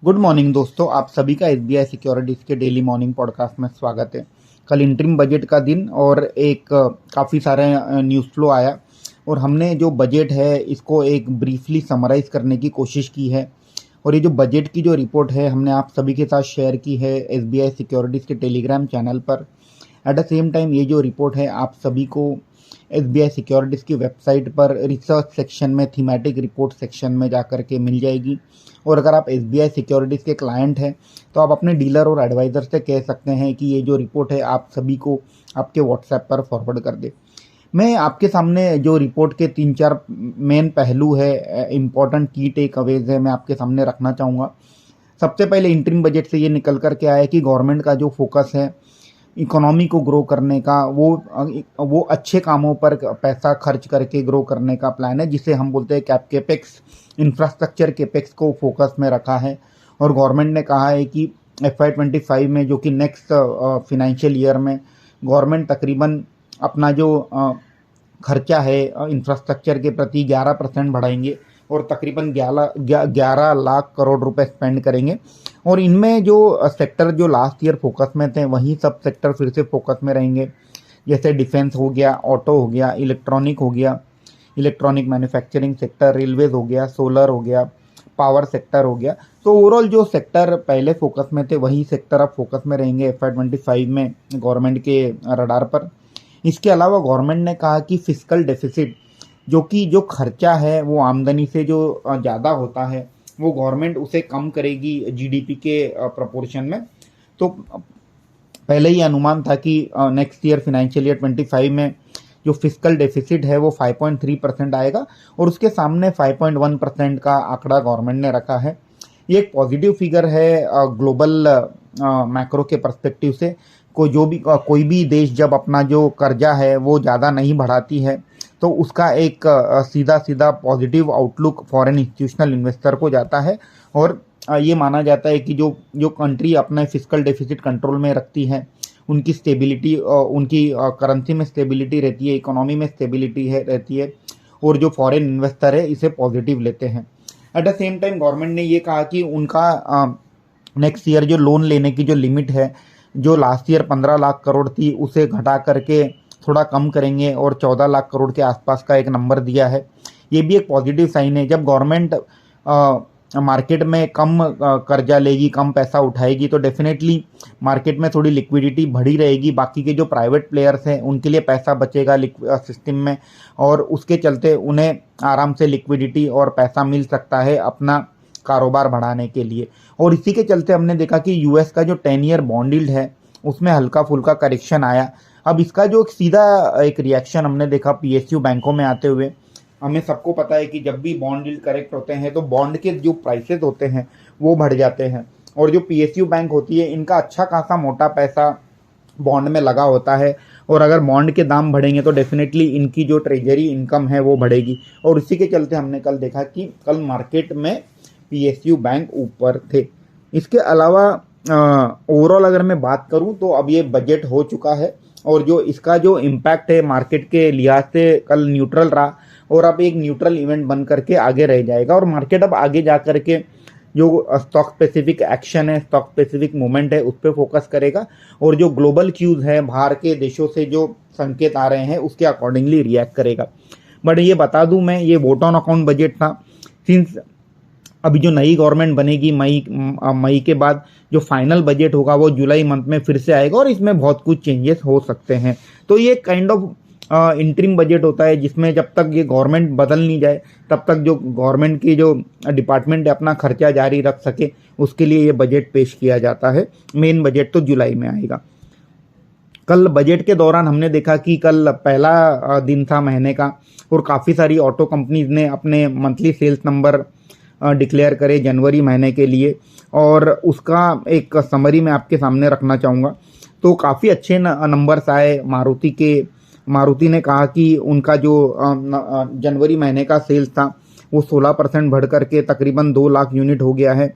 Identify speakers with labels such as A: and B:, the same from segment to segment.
A: Good morning दोस्तों, आप सभी का एसबीआई सिक्योरिटीज़ के डेली मॉर्निंग पॉडकास्ट में स्वागत है। कल इंटरिम बजट का दिन और एक काफ़ी सारे न्यूज़ फ्लो आया और हमने जो बजट है इसको एक ब्रीफली समराइज़ करने की कोशिश की है। और ये जो बजट की जो रिपोर्ट है हमने आप सभी के साथ शेयर की है एसबीआई सिक्योरिटीज़ के टेलीग्राम चैनल पर। एट द सेम टाइम ये जो रिपोर्ट है आप सभी को एसबीआई सिक्योरिटीज़ की वेबसाइट पर रिसर्च सेक्शन में थीमेटिक रिपोर्ट सेक्शन में जाकर के मिल जाएगी। और अगर आप एसबीआई सिक्योरिटीज़ के क्लाइंट हैं तो आप अपने डीलर और एडवाइज़र से कह सकते हैं कि ये जो रिपोर्ट है आप सभी को आपके व्हाट्सएप पर फॉरवर्ड कर दे। मैं आपके सामने जो रिपोर्ट के 3-4 मेन पहलू है, इम्पोर्टेंट की टेक अवेज है, मैं आपके सामने रखना चाहूँगा। सबसे पहले इंटरिम बजट से ये निकल कर के आया कि गवर्नमेंट का जो फोकस है इकोनॉमी को ग्रो करने का, वो अच्छे कामों पर पैसा खर्च करके ग्रो करने का प्लान है, जिसे हम बोलते हैं कैपेक्स, इंफ्रास्ट्रक्चर कैपेक्स को फोकस में रखा है। और गवर्नमेंट ने कहा है कि FY25 में, जो कि नेक्स्ट फिनेंशियल ईयर में, गवर्नमेंट तकरीबन अपना जो खर्चा है इंफ्रास्ट्रक्चर के प्रति 11% बढ़ाएंगे और तकरीबन 11 लाख करोड़ रुपए स्पेंड करेंगे। और इनमें जो सेक्टर जो लास्ट ईयर फोकस में थे वही सब सेक्टर फिर से फोकस में रहेंगे, जैसे डिफेंस हो गया, ऑटो हो गया, इलेक्ट्रॉनिक हो गया, इलेक्ट्रॉनिक मैन्युफैक्चरिंग सेक्टर, रेलवेज हो गया, सोलर हो गया, पावर सेक्टर हो गया। तो ओवरऑल जो सेक्टर पहले फोकस में थे वही सेक्टर अब फोकस में रहेंगे FY25 में गवर्नमेंट के रडार पर। इसके अलावा गवर्नमेंट ने कहा कि फिस्कल डेफिसिट, जो कि जो खर्चा है वो आमदनी से जो ज़्यादा होता है वो गवर्नमेंट उसे कम करेगी जीडीपी के प्रपोर्शन में। तो पहले ही अनुमान था कि नेक्स्ट ईयर फिनेंशियल ईयर 25 में जो फिस्कल डेफिसिट है वो 5.3% आएगा और उसके सामने 5.1% का आंकड़ा गवर्नमेंट ने रखा है। ये एक पॉजिटिव फिगर है ग्लोबल मैक्रो के पर्सपेक्टिव से। कोई भी देश जब अपना जो कर्जा है वो ज़्यादा नहीं बढ़ाती है तो उसका एक सीधा सीधा positive outlook foreign institutional investor को जाता है। और ये माना जाता है कि जो जो कंट्री अपने फिस्कल डेफिसिट कंट्रोल में रखती है उनकी स्टेबिलिटी, उनकी करेंसी में स्टेबिलिटी रहती है, इकोनॉमी में स्टेबिलिटी है रहती है और जो फॉरेन इन्वेस्टर है इसे पॉजिटिव लेते हैं। At the same time government ने ये कहा कि उनका नेक्स्ट ईयर जो लोन लेने की जो लिमिट है, जो लास्ट ईयर 15 लाख करोड़ थी उसे घटा करके थोड़ा कम करेंगे और 14 लाख करोड़ के आसपास का एक नंबर दिया है। ये भी एक पॉजिटिव साइन है। जब गवर्नमेंट मार्केट में कम कर्जा लेगी, कम पैसा उठाएगी तो डेफिनेटली मार्केट में थोड़ी लिक्विडिटी बढ़ी रहेगी। बाकी के जो प्राइवेट प्लेयर्स हैं उनके लिए पैसा बचेगा सिस्टम में और उसके चलते उन्हें आराम से लिक्विडिटी और पैसा मिल सकता है अपना कारोबार बढ़ाने के लिए। और इसी के चलते हमने देखा कि यूएस का जो 10 ईयर बॉन्ड यील्ड है उसमें हल्का फुल्का करेक्शन आया। अब इसका जो सीधा एक रिएक्शन हमने देखा पीएसयू बैंकों में आते हुए। हमें सबको पता है कि जब भी बॉन्ड यील्ड करेक्ट होते हैं तो बॉन्ड के जो प्राइसेस होते हैं वो बढ़ जाते हैं और जो पीएसयू बैंक होती है इनका अच्छा खासा मोटा पैसा बॉन्ड में लगा होता है और अगर बॉन्ड के दाम बढ़ेंगे तो डेफिनेटली इनकी जो ट्रेजरी इनकम है वो बढ़ेगी। और इसी के चलते हमने कल देखा कि कल मार्केट में पीएसयू बैंक ऊपर थे। इसके अलावा ओवरऑल अगर मैं बात करूं तो अब ये बजट हो चुका है और जो इसका जो इम्पैक्ट है मार्केट के लिहाज से कल न्यूट्रल रहा और अब एक न्यूट्रल इवेंट बन करके आगे रह जाएगा। और मार्केट अब आगे जा करके जो स्टॉक स्पेसिफिक एक्शन है, स्टॉक स्पेसिफिक मूवमेंट है उस पर फोकस करेगा और जो ग्लोबल क्यूज है बाहर के देशों से जो संकेत आ रहे हैं उसके अकॉर्डिंगली रिएक्ट करेगा। बट ये बता दूं मैं, ये वोट ऑन अकाउंट बजट था। सिंस अभी जो नई गवर्नमेंट बनेगी मई के बाद जो फाइनल बजट होगा वो जुलाई मंथ में फिर से आएगा और इसमें बहुत कुछ चेंजेस हो सकते हैं। तो ये काइंड ऑफ इंटरिम बजट होता है जिसमें जब तक ये गवर्नमेंट बदल नहीं जाए तब तक जो गवर्नमेंट की जो डिपार्टमेंट है अपना खर्चा जारी रख सके उसके लिए ये बजट पेश किया जाता है। मेन बजट तो जुलाई में आएगा। कल बजट के दौरान हमने देखा कि कल पहला दिन था महीने का और काफ़ी सारी ऑटो कंपनीज ने अपने मंथली सेल्स नंबर डिक्लेयर करे जनवरी महीने के लिए और उसका एक समरी मैं आपके सामने रखना चाहूँगा। तो काफ़ी अच्छे नंबर्स आए। मारुति ने कहा कि उनका जो जनवरी महीने का सेल्स था वो 16% बढ़ करके तकरीबन 2 लाख यूनिट हो गया है।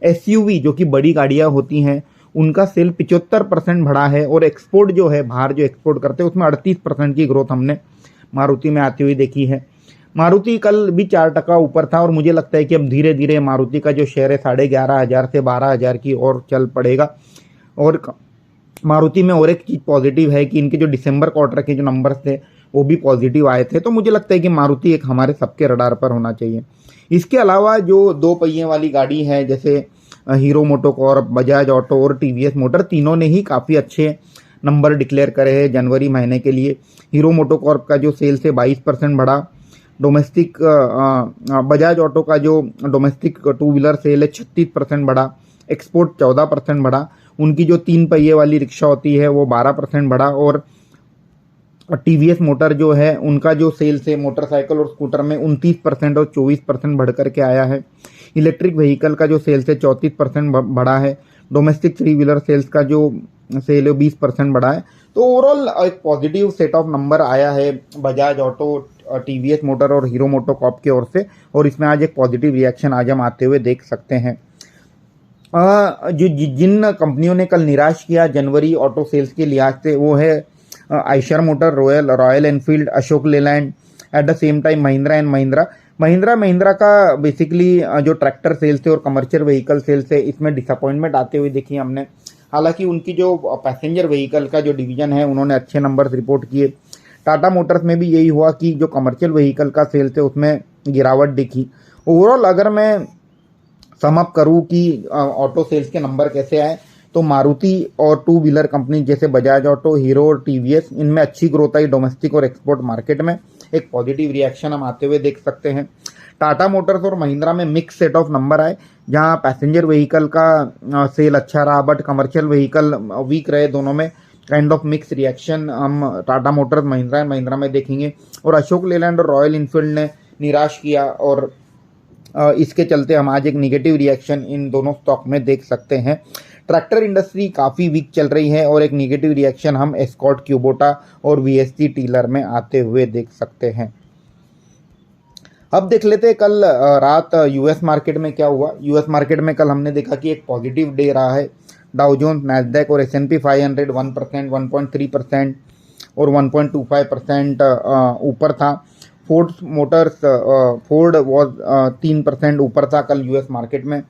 A: एसयूवी जो कि बड़ी गाड़ियाँ होती हैं उनका सेल 75% बढ़ा है और एक्सपोर्ट जो है बाहर जो एक्सपोर्ट करते हैं उसमें 38% की ग्रोथ हमने मारुति में आती हुई देखी है। मारुति कल भी 4% ऊपर था और मुझे लगता है कि अब धीरे धीरे मारुति का जो शेयर है 11,500 से 12,000 की ओर चल पड़ेगा। और मारुति में और एक चीज़ पॉजिटिव है कि इनके जो दिसंबर क्वार्टर के जो नंबर्स थे वो भी पॉजिटिव आए थे, तो मुझे लगता है कि मारुति एक हमारे सबके रडार पर होना चाहिए। इसके अलावा जो दो पहिए वाली गाड़ी है जैसे हीरो मोटोकॉर्प, बजाज ऑटो और टीवीएस मोटर, तीनों ने ही काफ़ी अच्छे नंबर डिक्लेयर करे हैं जनवरी महीने के लिए। हीरो मोटोकॉर्प का जो सेल से 22% बढ़ा, डोमेस्टिक बजाज ऑटो का जो डोमेस्टिक टू व्हीलर सेल है 36% बढ़ा, एक्सपोर्ट 14% बढ़ा, उनकी जो 3 पहिए वाली रिक्शा होती है वो 12% बढ़ा, और टीवीएस मोटर जो है उनका जो सेल्स है मोटरसाइकिल और स्कूटर में 29% और 24% बढ़ करके आया है। इलेक्ट्रिक व्हीकल का जो सेल्स है 34% बढ़ा है। डोमेस्टिक थ्री व्हीलर सेल्स का जो सेल है 20% बढ़ा है। तो ओवरऑल एक पॉजिटिव सेट ऑफ नंबर आया है बजाज ऑटो, टीवीएस मोटर और हीरो मोटोकॉर्प की ओर से, और इसमें आज एक पॉजिटिव रिएक्शन आज हम आते हुए देख सकते हैं। जिन कंपनियों ने कल निराश किया जनवरी ऑटो सेल्स के लिहाज से वो है Eicher motor, royal Enfield, Ashok Leyland, at the same time Mahindra and Mahindra का बेसिकली जो ट्रैक्टर सेल्स थे और कमर्शियल व्हीकल सेल्स है इसमें डिसअपॉइंटमेंट आते हुए देखी हमने। हालांकि उनकी जो पैसेंजर व्हीकल का जो डिवीजन है उन्होंने अच्छे नंबर्स रिपोर्ट किए। टाटा मोटर्स में भी यही हुआ कि जो कमर्शियल व्हीकल का सेल्स है उसमें गिरावट दिखी। ओवरऑल अगर मैं समअप करूँ कि ऑटो सेल्स के नंबर कैसे आए, तो मारुति और टू व्हीलर कंपनी जैसे बजाज ऑटो, हीरो और टीवीएस, इनमें अच्छी ग्रोथ आई डोमेस्टिक और एक्सपोर्ट मार्केट में, एक पॉजिटिव रिएक्शन हम आते हुए देख सकते हैं। टाटा मोटर्स और महिंद्रा में मिक्स सेट ऑफ नंबर आए, जहां पैसेंजर व्हीकल का सेल अच्छा रहा बट कमर्शियल व्हीकल वीक रहे। दोनों में काइंड ऑफ मिक्स रिएक्शन हम टाटा मोटर्स, महिंद्रा में देखेंगे। और अशोक लेलैंड और रॉयल इनफील्ड ने निराश किया और इसके चलते हम आज एक निगेटिव रिएक्शन इन दोनों स्टॉक में देख सकते हैं। ट्रैक्टर इंडस्ट्री काफ़ी वीक चल रही है और एक निगेटिव रिएक्शन हम एस्कॉर्ट, क्यूबोटा और वीएसटी टीलर में आते हुए देख सकते हैं। अब देख लेते हैं कल रात यूएस मार्केट में क्या हुआ। यूएस मार्केट में कल हमने देखा कि एक पॉजिटिव डे रहा है। डाउ जोन्स, नैस्डैक और S&P 500 1%, 1.3% और 1.25% ऊपर था। फोर्ड वॉज 3% ऊपर था कल यूएस मार्केट में।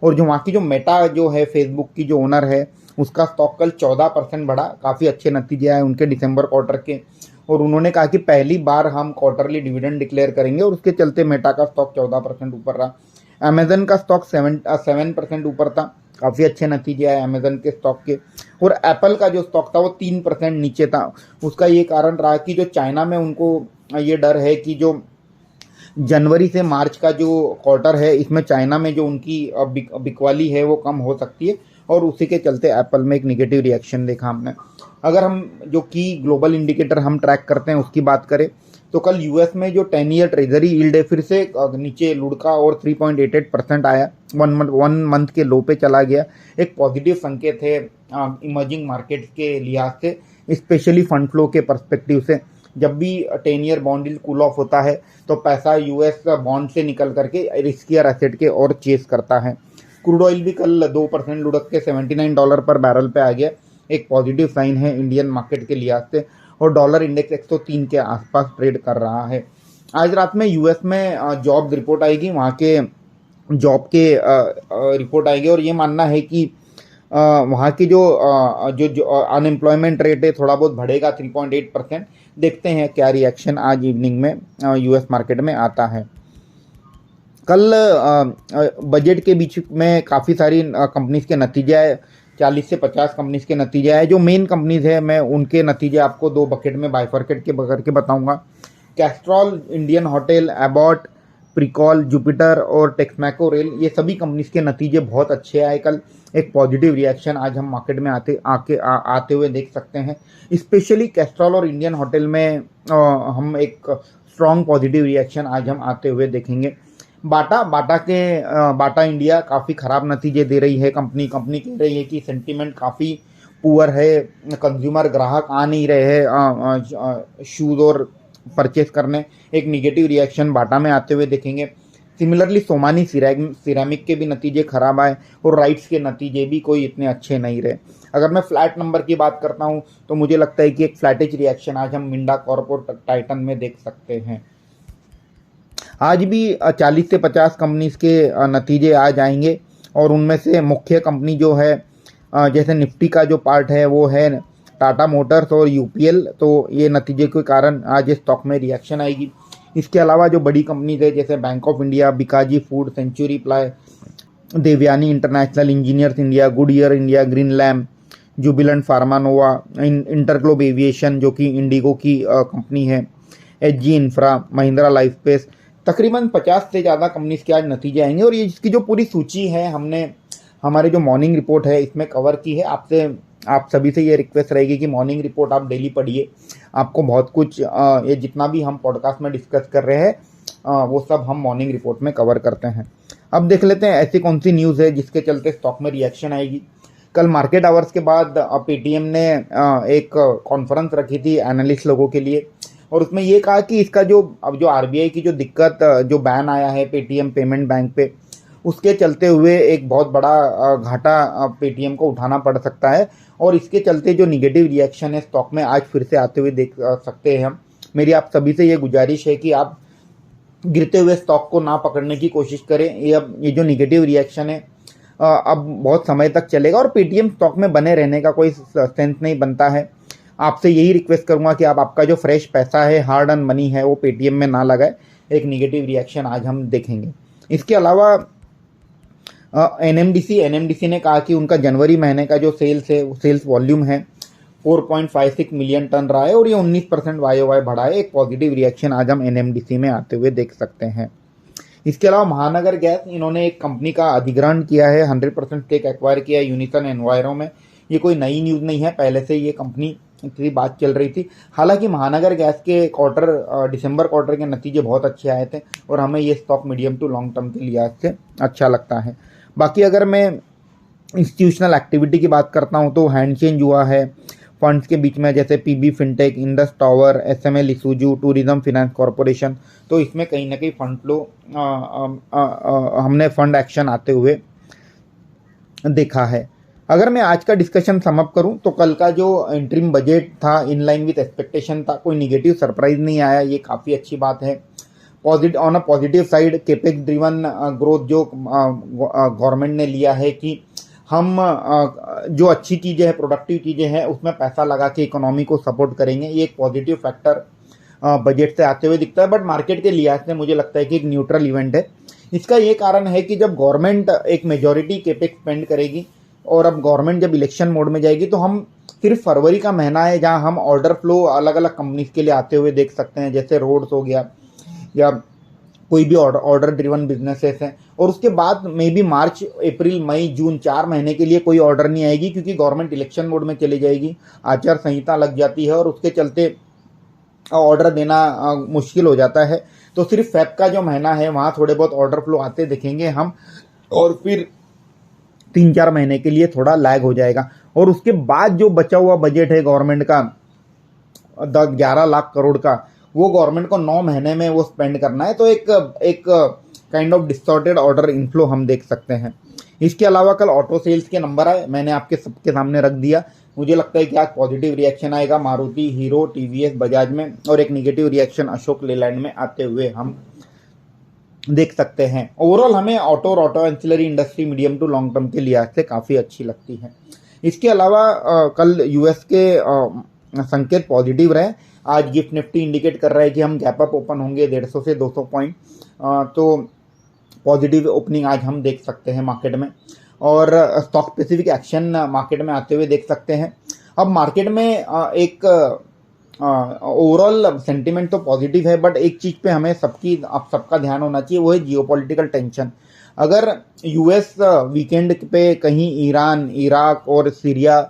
A: और जो वहाँ की जो मेटा जो है फेसबुक की जो ओनर है उसका स्टॉक कल 14% बढ़ा। काफ़ी अच्छे नतीजे आए उनके दिसंबर क्वार्टर के, और उन्होंने कहा कि पहली बार हम क्वार्टरली डिविडेंड डिक्लेयर करेंगे, और उसके चलते मेटा का स्टॉक 14% ऊपर रहा। अमेजन का स्टॉक 7% ऊपर था। काफ़ी अच्छे नतीजे आए अमेजन के स्टॉक के। और एप्पल का जो स्टॉक था वो 3% नीचे था। उसका ये कारण रहा कि जो चाइना में उनको ये डर है कि जो जनवरी से मार्च का जो क्वार्टर है इसमें चाइना में जो उनकी बिकवाली है वो कम हो सकती है, और उसी के चलते एप्पल में एक निगेटिव रिएक्शन देखा हमने। अगर हम जो की ग्लोबल इंडिकेटर हम ट्रैक करते हैं उसकी बात करें तो कल यूएस में जो 10 ईयर ट्रेजरी यील्ड है फिर से नीचे लुढ़का और 3.88% आया। वन मंथ के लो पे चला गया। एक पॉजिटिव संकेत है इमर्जिंग मार्केट के लिहाज से, स्पेशली फंड फ्लो के पर्सपेक्टिव से। जब भी 10 year bond yield cool off होता है तो पैसा यूएस बॉन्ड से निकल करके रिस्कियर एसेट के और चेस करता है। क्रूड ऑयल भी कल 2% लुढ़क के $79 पर बैरल पे आ गया। एक पॉजिटिव साइन है इंडियन मार्केट के लिहाज से। और डॉलर इंडेक्स 103 के आसपास ट्रेड कर रहा है। आज रात में यूएस में जॉब रिपोर्ट आएगी, वहाँ के जॉब के रिपोर्ट आएगी, और ये मानना है कि वहाँ की जो अनएम्प्लॉयमेंट रेट है थोड़ा बहुत बढ़ेगा 3.8%। देखते हैं क्या रिएक्शन आज इवनिंग में यूएस मार्केट में आता है। कल बजट के बीच में काफ़ी सारी कंपनीज के नतीजे आए, 40 से 50 कंपनीज के नतीजे आए। जो मेन कंपनीज है मैं उनके नतीजे आपको दो बकेट में बाइफरकेट के करके बताऊंगा। Castrol, Indian hotel, Abbott, Pricol, Jupiter और टेक्समैको रेल, ये सभी कंपनीज के नतीजे बहुत अच्छे आए कल। एक पॉजिटिव रिएक्शन आज हम मार्केट में आते हुए देख सकते हैं। स्पेशली कैस्ट्रॉल और इंडियन होटल में हम एक स्ट्रॉन्ग पॉजिटिव रिएक्शन आज हम आते हुए देखेंगे। बाटा इंडिया काफ़ी ख़राब नतीजे दे रही है। कंपनी कह रही है कि सेंटीमेंट काफ़ी पुअर है, कंज्यूमर ग्राहक आ नहीं रहे हैं शूज़ और परचेस करने। एक निगेटिव रिएक्शन बाटा में आते हुए देखेंगे। सिमिलरली सोमानी सिरेमिक के भी नतीजे खराब आए, और राइट्स के नतीजे भी कोई इतने अच्छे नहीं रहे। अगर मैं फ्लैट नंबर की बात करता हूँ तो मुझे लगता है कि एक फ्लैटिश रिएक्शन आज हम मिंडा कॉर्प और टाइटन में देख सकते हैं। आज भी 40 से 50 कंपनीज के नतीजे आ जाएंगे और उनमें से मुख्य कंपनी जो है जैसे निफ्टी का जो पार्ट है वो है टाटा मोटर्स और यूपीएल, तो ये नतीजे के कारण आज स्टॉक में रिएक्शन आएगी। इसके अलावा जो बड़ी कंपनीज है जैसे bank of India, Bikaji food, century ply, Devyani international, engineers India, Goodyear India, green lamp, Jubilant Pharmova, InterGlobe aviation जो कि इंडिगो की कंपनी है, एचजी इंफ्रा, महिंद्रा लाइफस्पेस, तकरीबन 50 से ज़्यादा कंपनीज के आज नतीजे आएंगे। और ये इसकी जो पूरी सूची है हमने हमारे जो मॉर्निंग रिपोर्ट है इसमें कवर की है। आप सभी से ये रिक्वेस्ट रहेगी कि मॉर्निंग रिपोर्ट आप डेली पढ़िए। आपको बहुत कुछ ये जितना भी हम पॉडकास्ट में डिस्कस कर रहे हैं वो सब हम मॉर्निंग रिपोर्ट में कवर करते हैं। अब देख लेते हैं ऐसी कौन सी न्यूज़ है जिसके चलते स्टॉक में रिएक्शन आएगी। कल मार्केट आवर्स के बाद पेटीएम ने एक कॉन्फ्रेंस रखी थी एनालिस्ट लोगों के लिए और उसमें ये कहा कि इसका जो आरबीआई की जो दिक्कत जो बैन आया है पेटीएम पेमेंट बैंक पे, उसके चलते हुए एक बहुत बड़ा घाटा पेटीएम को उठाना पड़ सकता है और इसके चलते जो निगेटिव रिएक्शन है स्टॉक में आज फिर से आते हुए देख सकते हैं हम। मेरी आप सभी से ये गुजारिश है कि आप गिरते हुए स्टॉक को ना पकड़ने की कोशिश करें। ये जो निगेटिव रिएक्शन है अब बहुत समय तक चलेगा और पेटीएम स्टॉक में बने रहने का कोई सेंस नहीं बनता है। आपसे यही रिक्वेस्ट करूंगा कि आप आपका जो फ्रेश पैसा है, हार्ड अर्न मनी है, वो पेटीएम में ना लगाए। एक निगेटिव रिएक्शन आज हम देखेंगे। इसके अलावा एनएमडीसी ने कहा कि उनका जनवरी महीने का जो सेल्स वॉल्यूम है 4.56 मिलियन टन रहा है और ये 19% वाई बढ़ा है। एक पॉजिटिव रिएक्शन आज हम एनएमडीसी में आते हुए देख सकते हैं। इसके अलावा महानगर गैस, इन्होंने एक कंपनी का अधिग्रहण किया है, 100% स्टेक एक्वायर किया है यूनिसन एनवायरो में। ये कोई नई न्यूज़ नहीं है, पहले से ये कंपनी की बात चल रही थी। हालांकि महानगर गैस के दिसंबर क्वार्टर के नतीजे बहुत अच्छे आए थे और हमें ये stock medium to long term के लिहाज से अच्छा लगता है। बाकी अगर मैं इंस्टीट्यूशनल एक्टिविटी की बात करता हूँ तो हैंड चेंज हुआ है फंड्स के बीच में, जैसे PB Fintech, Indus tower, SML Isuzu, tourism finance corporation. तो इसमें कहीं ना कहीं फंड फ्लो हमने फंड एक्शन आते हुए देखा है। अगर मैं आज का डिस्कशन समअप करूं तो कल का जो इंटरिम बजट था इन लाइन विद एक्सपेक्टेशन था, कोई निगेटिव सरप्राइज नहीं आया, ये काफ़ी अच्छी बात है। On a positive side capex driven growth जो गवर्नमेंट ने लिया है कि हम जो अच्छी चीज़ें हैं, प्रोडक्टिव चीज़ें हैं, उसमें पैसा लगा के इकोनॉमी को सपोर्ट करेंगे, ये एक पॉजिटिव फैक्टर बजट से आते हुए दिखता है। बट मार्केट के लिहाज से मुझे लगता है कि एक न्यूट्रल इवेंट है। इसका ये कारण है कि जब गवर्नमेंट एक मेजॉरिटी केपेक्स स्पेंड करेगी और अब गवर्नमेंट जब इलेक्शन मोड में जाएगी तो हम सिर्फ फरवरी का महीना है जहां हम ऑर्डर फ्लो अलग अलग कंपनीज के लिए आते हुए देख सकते हैं, जैसे रोड्स हो गया या कोई भी ऑर्डर ड्रिवन बिजनेसेस हैं। और उसके बाद मे बी मार्च, अप्रैल, मई, जून 4 महीने के लिए कोई ऑर्डर नहीं आएगी क्योंकि गवर्नमेंट इलेक्शन मोड में चली जाएगी, आचार संहिता लग जाती है और उसके चलते ऑर्डर देना मुश्किल हो जाता है। तो सिर्फ फेब का जो महीना है वहाँ थोड़े बहुत ऑर्डर फ्लो आते दिखेंगे हम, और फिर 3-4 महीने के लिए थोड़ा लैग हो जाएगा। और उसके बाद जो बचा हुआ बजट है गवर्नमेंट का 11 लाख करोड़ का, वो गवर्नमेंट को 9 महीने में वो स्पेंड करना है। तो एक kind of distorted order inflow हम देख सकते हैं। इसके अलावा कल ऑटो सेल्स के नंबर आए, मैंने आपके सबके सामने रख दिया। मुझे लगता है कि आज पॉजिटिव रिएक्शन आएगा मारुति, हीरो, टीवीएस, बजाज में, और एक निगेटिव रिएक्शन अशोक लेलैंड में आते हुए हम देख सकते हैं। ओवरऑल हमें ऑटो और auto ancillary industry medium to long term के लिहाज से काफ़ी अच्छी लगती है। इसके अलावा कल यूएस के संकेत पॉजिटिव रहे। आज गिफ्ट निफ्टी इंडिकेट कर रहा है कि हम गैप अप ओपन होंगे 150 से 200 पॉइंट, तो पॉजिटिव ओपनिंग आज हम देख सकते हैं मार्केट में, और स्टॉक स्पेसिफिक एक्शन मार्केट में आते हुए देख सकते हैं। अब मार्केट में एक ओवरऑल सेंटिमेंट तो पॉजिटिव है, बट एक चीज़ पे हमें सबका ध्यान होना चाहिए, वो है जियोपॉलिटिकल टेंशन। अगर यूएस वीकेंड पे कहीं ईरान, इराक और सीरिया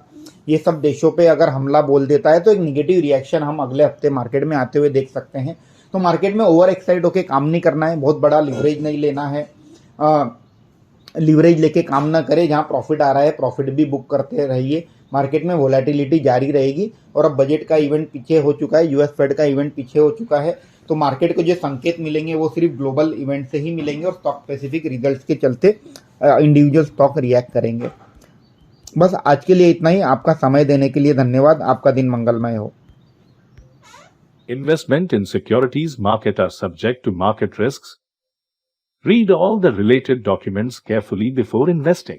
A: ये सब देशों पे अगर हमला बोल देता है तो एक निगेटिव रिएक्शन हम अगले हफ्ते मार्केट में आते हुए देख सकते हैं। तो मार्केट में ओवर एक्साइट होकर काम नहीं करना है, बहुत बड़ा लिवरेज नहीं लेना है, लिवरेज लेके काम ना करें। जहां प्रॉफिट आ रहा है प्रॉफिट भी बुक करते रहिए। मार्केट में वोलेटिलिटी जारी रहेगी, और अब बजट का इवेंट पीछे हो चुका है, यूएस फेड का इवेंट पीछे हो चुका है, तो मार्केट को जो संकेत मिलेंगे वो सिर्फ ग्लोबल इवेंट से ही मिलेंगे, और स्टॉक स्पेसिफिक रिजल्ट्स के चलते इंडिविजुअल स्टॉक रिएक्ट करेंगे। बस आज के लिए इतना ही। आपका समय देने के लिए धन्यवाद। आपका दिन मंगलमय हो।
B: Investment in securities market are subject to market risks. Read all the related documents carefully before investing.